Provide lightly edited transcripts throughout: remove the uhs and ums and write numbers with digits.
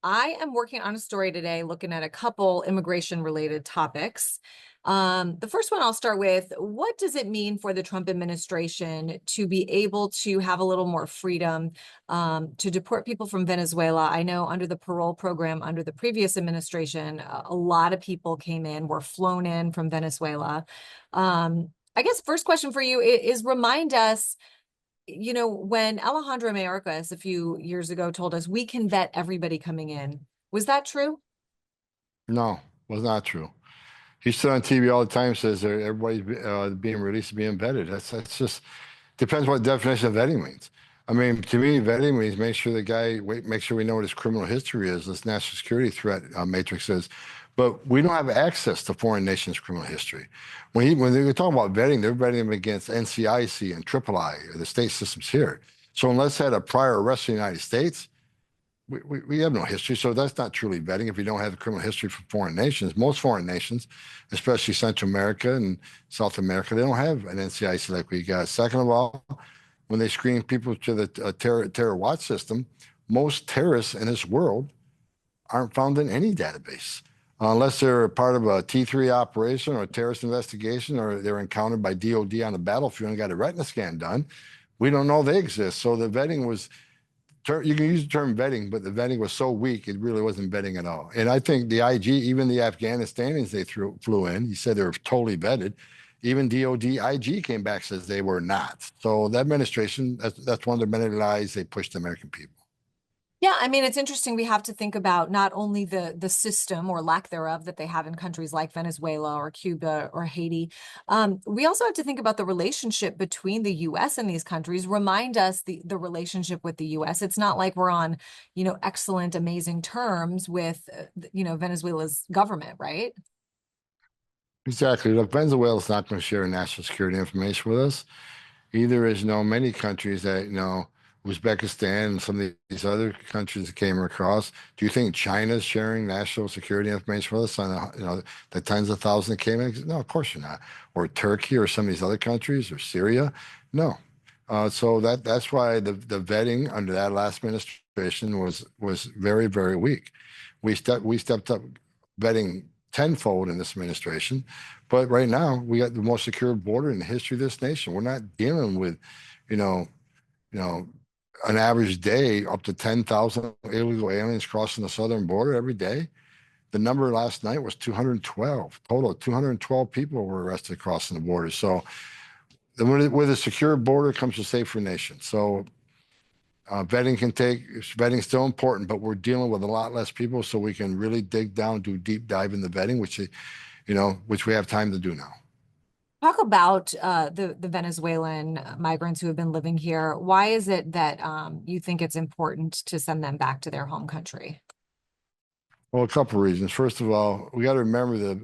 I am working on a story today looking at a couple immigration related topics. The first one I'll start with, what does it mean for the Trump administration to be able to have a little more freedom to deport people from Venezuela? I know under the parole program, under the previous administration, a lot of people came in, were flown in from Venezuela. I guess first question for you is remind us, when Alejandro Mayorkas a few years ago told us we can vet everybody coming in, was that true? No, was not true. He stood on TV all the time, says that everybody's being released, being vetted. That's just depends what definition of vetting means. I mean, to me, vetting means make sure the guy, make sure we know what his criminal history is, this national security threat matrix is. But we don't have access to foreign nations' criminal history. When they're talking about vetting, they're vetting them against NCIC and III, or the state systems here. So unless they had a prior arrest in the United States, we have no history, so that's not truly vetting if you don't have the criminal history for foreign nations. Most foreign nations, especially Central America and South America, they don't have an NCIC like we got. Second of all, when they screen people to the terror watch system, most terrorists in this world aren't found in any database. Unless they're part of a T3 operation or a terrorist investigation, or they're encountered by DOD on the battlefield and got a retina scan done, we don't know they exist. So the vetting was, you can use the term vetting, but the vetting was so weak, it really wasn't vetting at all. And I think the IG, even the Afghanistanians they flew in, he said they were totally vetted. Even DOD IG came back, says they were not. So the administration, that's one of the many lies they pushed the American people. Yeah, I mean, it's interesting. We have to think about not only the system or lack thereof that they have in countries like Venezuela or Cuba or Haiti. We also have to think about the relationship between the U.S. and these countries. Remind us the relationship with the U.S. It's not like we're on, excellent, amazing terms with, Venezuela's government, right? Exactly. Look, Venezuela is not going to share national security information with us. Either as many countries that, Uzbekistan and some of these other countries that came across. Do you think China's sharing national security information with us on, the tens of thousands that came in? No, of course you're not. Or Turkey or some of these other countries or Syria? No. So that's why the vetting under that last administration was very, very weak. We stepped up vetting tenfold in this administration, but right now we got the most secure border in the history of this nation. We're not dealing with, you know, an average day up to 10,000 illegal aliens crossing the southern border every day. The number last night was 212 total. 212 people were arrested crossing the border. So with a secure border comes a safer nation. So vetting's still important, but we're dealing with a lot less people, so we can really dig down, do deep dive in the vetting, which we have time to do now. Talk about the Venezuelan migrants who have been living here. Why is it that you think it's important to send them back to their home country? Well, a couple of reasons. First of all, we got to remember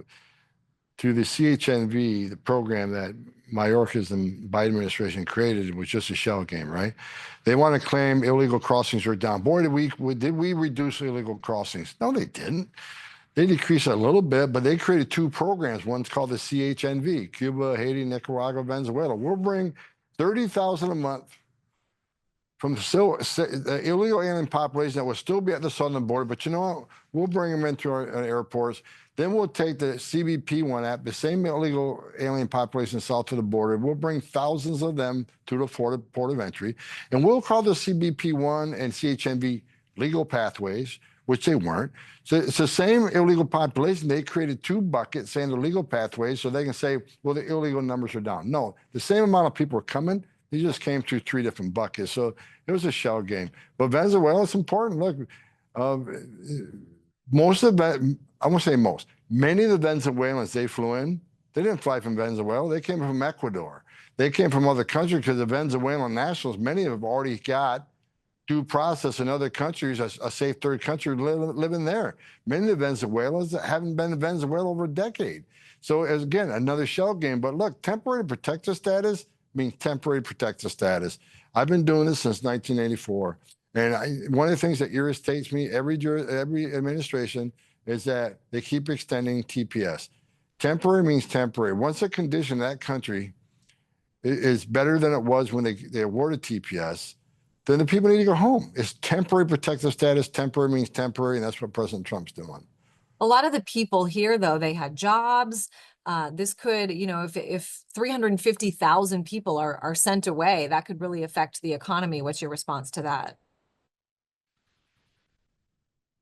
through the CHNV, the program that Mayorkas and Biden administration created, was just a shell game, right? They want to claim illegal crossings are down. Boy, did we reduce illegal crossings? No, they didn't. They decreased a little bit, but they created two programs. One's called the CHNV, Cuba, Haiti, Nicaragua, Venezuela. We'll bring 30,000 a month from the illegal alien population that will still be at the southern border. But you know what? We'll bring them into our airports. Then we'll take the CBP one app, the same illegal alien population south of the border. We'll bring thousands of them to the port of entry. And we'll call the CBP one and CHNV legal pathways, which they weren't. So it's the same illegal population. They created two buckets saying the legal pathways so they can say, well, the illegal numbers are down. No, the same amount of people are coming. They just came through three different buckets. So it was a shell game. But Venezuela is important. Look, most of that, I won't say most, many of the Venezuelans they flew in, they didn't fly from Venezuela. They came from Ecuador. They came from other countries because the Venezuelan nationals, many of them have already got due process in other countries, a safe third country living there. Many of the Venezuelans haven't been to Venezuela over a decade. So again, another shell game. But look, temporary protected status means temporary protected status. I've been doing this since 1984. And one of the things that irritates me, every administration, is that they keep extending TPS. Temporary means temporary. Once a condition in that country is better than it was when they awarded TPS, then the people need to go home. It's temporary protective status. Temporary means temporary, and that's what President Trump's doing. A lot of the people here, though, they had jobs. This could, if 350,000 people are sent away, that could really affect the economy. What's your response to that?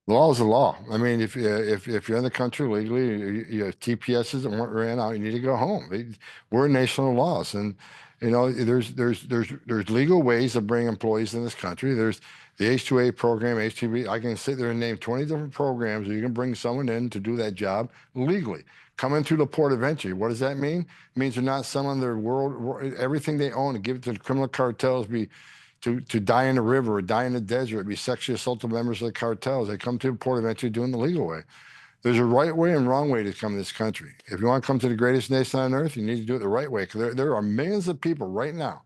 The law is the law. I mean, if you're in the country legally, your TPSs weren't ran out, you need to go home. We're a nation of laws, and there's legal ways of bringing employees in this country. There's the H-2A program, H-2B. I can sit there and name 20 different programs where you can bring someone in to do that job legally. Coming through the port of entry. What does that mean? It means they're not selling their everything they own and give it to the criminal cartels. To die in the river or die in the desert, be sexually assaulted members of the cartels. They come to the port of entry doing the legal way. There's a right way and wrong way to come to this country. If you want to come to the greatest nation on earth, you need to do it the right way. Because there are millions of people right now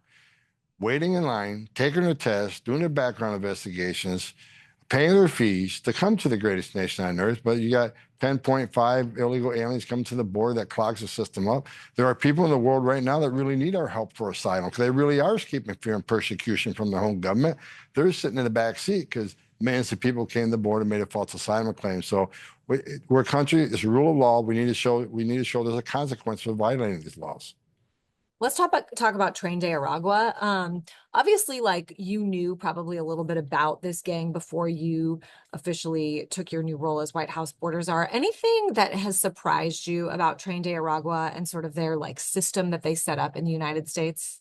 waiting in line, taking their tests, doing their background investigations, paying their fees to come to the greatest nation on earth. But you got 10.5 illegal aliens coming to the border that clogs the system up. There are people in the world right now that really need our help for asylum because they really are escaping fear and persecution from their home government. They're sitting in the back seat because millions of people came to the border and made a false asylum claim. So we're a country, it's a rule of law. We need to show there's a consequence for violating these laws. Let's talk about Tren de Aragua. Obviously, like, you knew probably a little bit about this gang before you officially took your new role as White House border czar. Anything that has surprised you about Tren de Aragua and sort of their like system that they set up in the United States?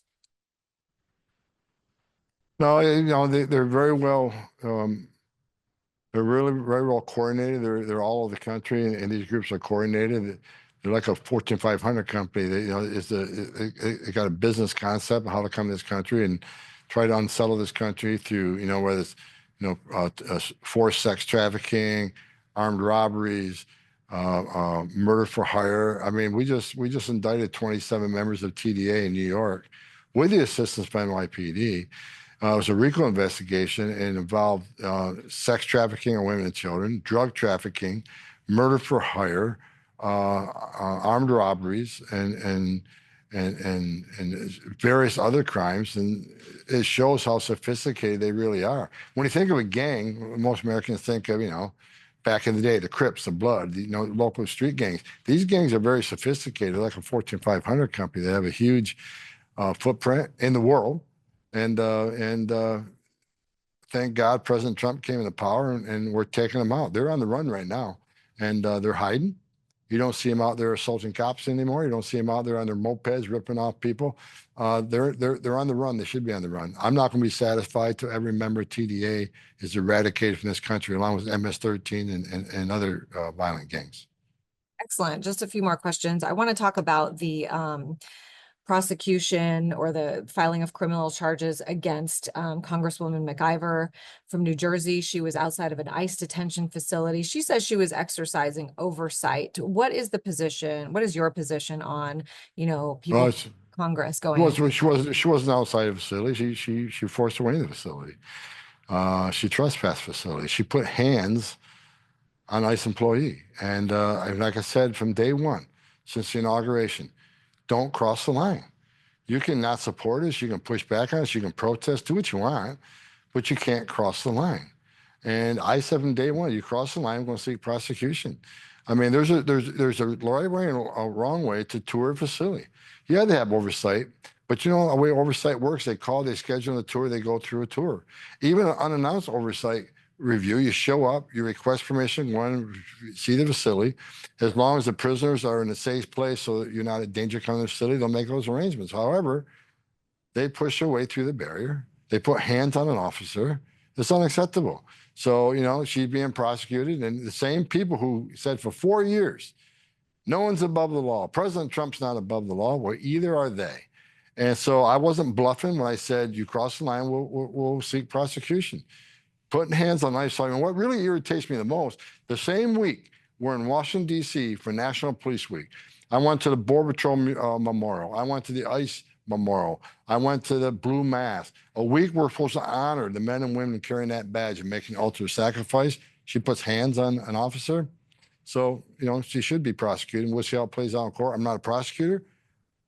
No, they're very well. They're really very well coordinated. They're all over the country, and these groups are coordinated. They're like a Fortune 500 company. They got a business concept of how to come to this country and try to unsettle this country through, whether it's, forced sex trafficking, armed robberies, murder for hire. I mean, we just indicted 27 members of TDA in New York with the assistance of NYPD. It was a RICO investigation and involved sex trafficking of women and children, drug trafficking, murder for hire, armed robberies, and various other crimes. And it shows how sophisticated they really are. When you think of a gang, most Americans think of, back in the day, the Crips, the Blood, local street gangs. These gangs are very sophisticated, like a Fortune 500 company. They have a huge footprint in the world. And thank God President Trump came into power and we're taking them out. They're on the run right now, and they're hiding. You don't see them out there assaulting cops anymore. You don't see them out there on their mopeds ripping off people. They're on the run. They should be on the run. I'm not going to be satisfied till every member of TDA is eradicated from this country, along with MS-13 and other violent gangs. Excellent. Just a few more questions. I want to talk about the prosecution or the filing of criminal charges against Congresswoman McIver from New Jersey. She was outside of an ICE detention facility. She says she was exercising oversight. What is the position? What is your position on, people, Congress going? She wasn't outside of the facility. She forced her way into the facility. She trespassed facility. She put hands on ICE employee. And like I said, from day one, since the inauguration, don't cross the line. You can not support us. You can push back on us. You can protest, do what you want, but you can't cross the line. And I said from day one, you cross the line, I'm going to seek prosecution. I mean, there's a right way and a wrong way to tour a facility. You had to have oversight, but the way oversight works, they schedule the tour, they go through a tour. Even an unannounced oversight review, you show up, you request permission, go and see the facility. As long as the prisoners are in a safe place so that you're not in danger coming to the facility, they'll make those arrangements. However, they push their way through the barrier. They put hands on an officer. It's unacceptable. So, she's being prosecuted, and the same people who said for 4 years, no one's above the law. President Trump's not above the law. Well, either are they. And so I wasn't bluffing when I said, you cross the line, we'll seek prosecution. Putting hands on ICE. And what really irritates me the most, the same week we're in Washington, D.C. for National Police Week. I went to the Border Patrol Memorial. I went to the ICE Memorial. I went to the Blue Mass. A week we're supposed to honor the men and women carrying that badge and making ultimate sacrifice. She puts hands on an officer. So, she should be prosecuted. We'll see how it plays out in court. I'm not a prosecutor,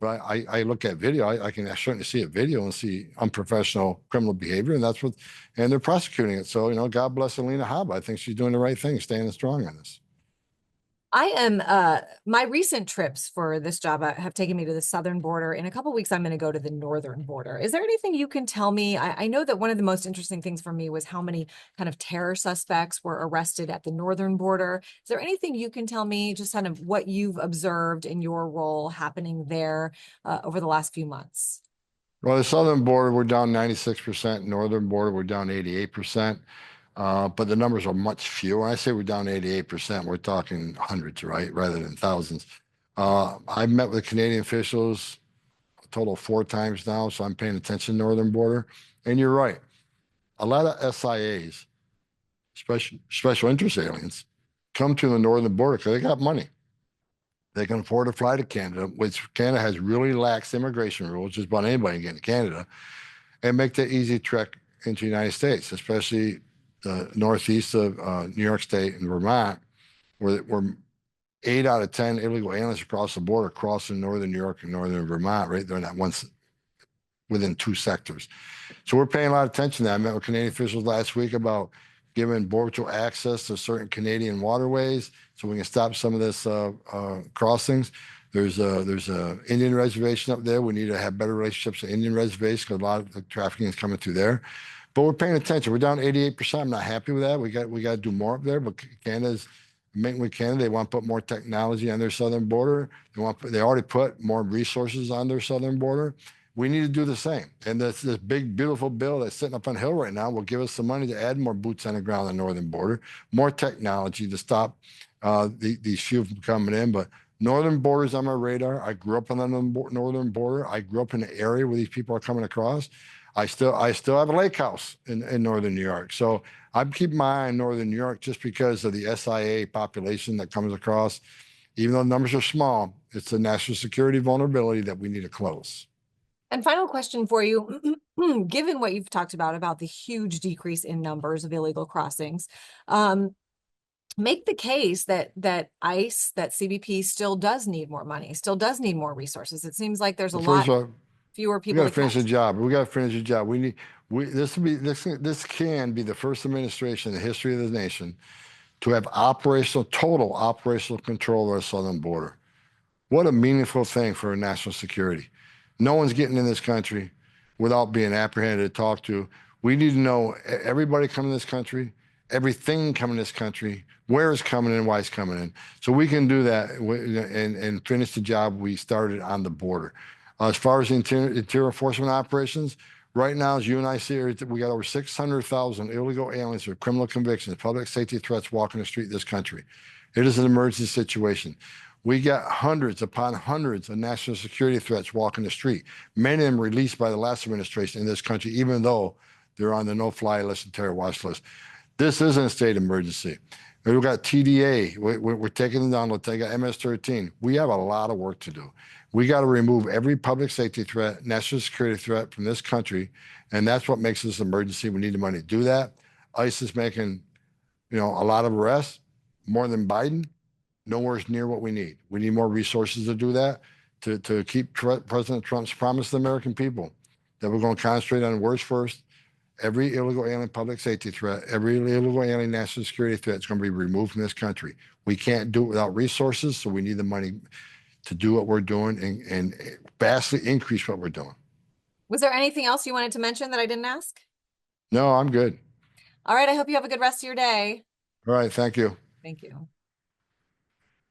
But I look at video, I can certainly see a video and see unprofessional criminal behavior, and that's what, and they're prosecuting it. So, God bless Alina Habba. I think she's doing the right thing, standing strong on this. I am my recent trips for this job have taken me to the southern border. In a couple weeks, I'm going to go to the northern border. Is there anything you can tell me? I know that one of the most interesting things for me was how many kind of terror suspects were arrested at the northern border. Is there anything you can tell me, just kind of what you've observed in your role happening there over the last few months? Well, the southern border, we're down 96%. Northern border, we're down 88%. But the numbers are much fewer. When I say we're down 88%, we're talking hundreds, right? Rather than thousands. I've met with Canadian officials a total of 4 times now, so I'm paying attention to northern border. And you're right. A lot of SIAs, special interest aliens, come to the northern border because they got money. They can afford to fly to Canada, which Canada has really lax immigration rules, just about anybody can get to Canada, and make the easy trek into the United States, especially the northeast of New York State and Vermont, where 8 out of 10 illegal aliens across the border crossing northern New York and northern Vermont, right there in that one, within 2 sectors. So we're paying a lot of attention to that. I met with Canadian officials last week about giving Border Patrol access to certain Canadian waterways so we can stop some of this crossings. There's a Indian reservation up there. We need to have better relationships with Indian reservations because a lot of the trafficking is coming through there. But we're paying attention. We're down 88%. I'm not happy with that. We got to do more up there. But Canada's meeting with Canada. They want to put more technology on their southern border. They already put more resources on their southern border. We need to do the same. And this big, beautiful bill that's sitting up on Hill right now will give us some money to add more boots on the ground on the northern border, more technology to stop these few from coming in. But northern border's on my radar. I grew up on the northern border. I grew up in the area where these people are coming across. I still have a lake house in northern New York. So I'm keeping my eye on northern New York just because of the SIA population that comes across. Even though the numbers are small, it's a national security vulnerability that we need to close. And final question for you, given what you've talked about the huge decrease in numbers of illegal crossings, make the case that ICE, that CBP still does need more money, still does need more resources. It seems like there's a lot fewer people. We got to finish the job. We got to finish the job. This can be the first administration in the history of the nation to have total operational control of our southern border. What a meaningful thing for national security. No one's getting in this country without being apprehended and talked to. We need to know everybody coming to this country, everything coming to this country, where it's coming in, why it's coming in. So we can do that and finish the job we started on the border. As far as interior enforcement operations, right now, as you and I see, we got over 600,000 illegal aliens with criminal convictions, public safety threats walking the street in this country. It is an emergency situation. We got hundreds upon hundreds of national security threats walking the street, many of them released by the last administration in this country, even though they're on the no-fly list and terror watch list. This isn't a state emergency. We've got TDA. We're taking them down. They got MS-13. We have a lot of work to do. We got to remove every public safety threat, national security threat from this country, and that's what makes this an emergency. We need the money to do that. ICE is making, a lot of arrests, more than Biden. Nowhere near what we need. We need more resources to do that, to keep President Trump's promise to the American people that we're going to concentrate on words first. Every illegal alien public safety threat, every illegal alien national security threat is going to be removed from this country. We can't do it without resources, so we need the money to do what we're doing and vastly increase what we're doing. Was there anything else you wanted to mention that I didn't ask? No, I'm good. All right. I hope you have a good rest of your day. All right. Thank you. Thank you.